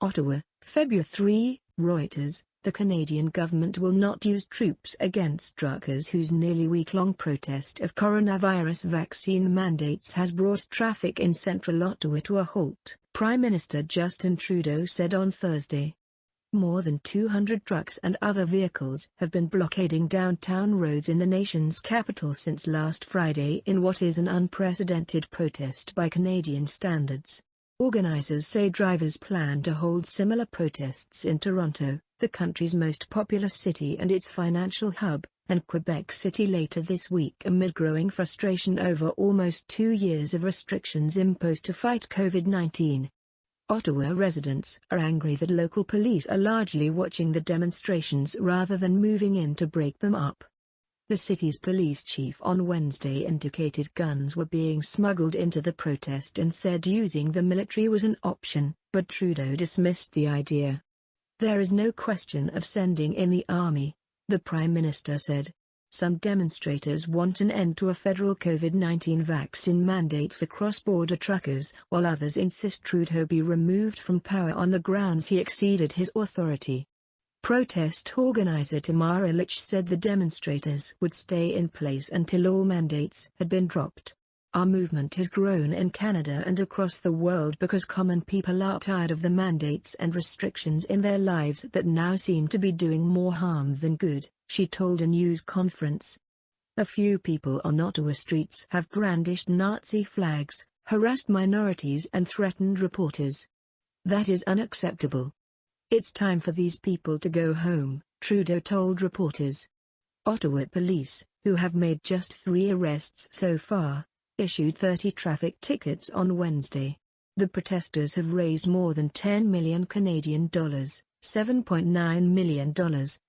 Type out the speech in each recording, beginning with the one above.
Ottawa, February 3, Reuters. The Canadian government will not use troops against truckers whose nearly week-long protest of coronavirus vaccine mandates has brought traffic in central Ottawa to a halt, Prime Minister Justin Trudeau said on Thursday. More than 200 trucks and other vehicles have been blockading downtown roads in the nation's capital since last Friday in what is an unprecedented protest by Canadian standards. Organizers say drivers plan to hold similar protests in Toronto, the country's most populous city and its financial hub, and Quebec City later this week amid growing frustration over almost 2 years of restrictions imposed to fight COVID-19. Ottawa residents are angry that local police are largely watching the demonstrations rather than moving in to break them up. The city's police chief on Wednesday indicated guns were being smuggled into the protest and said using the military was an option, but Trudeau dismissed the idea. "There is no question of sending in the army," the Prime Minister said. Some demonstrators want an end to a federal COVID-19 vaccine mandate for cross-border truckers, while others insist Trudeau be removed from power on the grounds he exceeded his authority. Protest organizer Tamara Lich said the demonstrators would stay in place until all mandates had been dropped. "Our movement has grown in Canada and across the world because common people are tired of the mandates and restrictions in their lives that now seem to be doing more harm than good," she told a news conference. A few people on Ottawa streets have brandished Nazi flags, harassed minorities and threatened reporters. "That is unacceptable. It's time for these people to go home," Trudeau told reporters. Ottawa police, who have made just 3 arrests so far, issued 30 traffic tickets on Wednesday. The protesters have raised more than 10 million Canadian dollars, $7.9 million,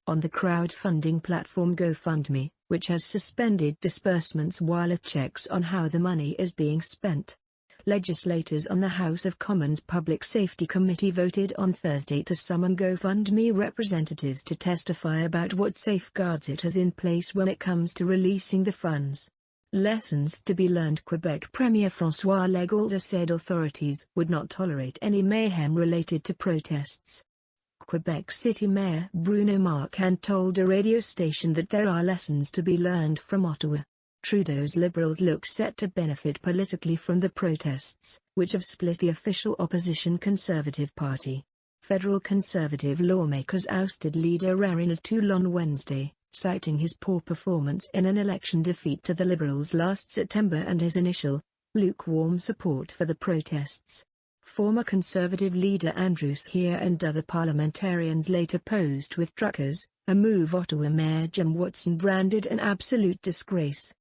on the crowdfunding platform GoFundMe, which has suspended disbursements while it checks on how the money is being spent. Legislators on the House of Commons Public Safety Committee voted on Thursday to summon GoFundMe representatives to testify about what safeguards it has in place when it comes to releasing the funds. Lessons to be learned. Quebec Premier François Legault said authorities would not tolerate any mayhem related to protests. Quebec City Mayor Bruno Marchand told a radio station that there are lessons to be learned from Ottawa. Trudeau's Liberals look set to benefit politically from the protests, which have split the official opposition Conservative Party. Federal Conservative lawmakers ousted leader Rerin O'Toole on Wednesday, citing his poor performance in an election defeat to the Liberals last September and his initial, lukewarm support for the protests. Former Conservative leader Andrew Scheer and other parliamentarians later posed with truckers, a move Ottawa Mayor Jim Watson branded an absolute disgrace.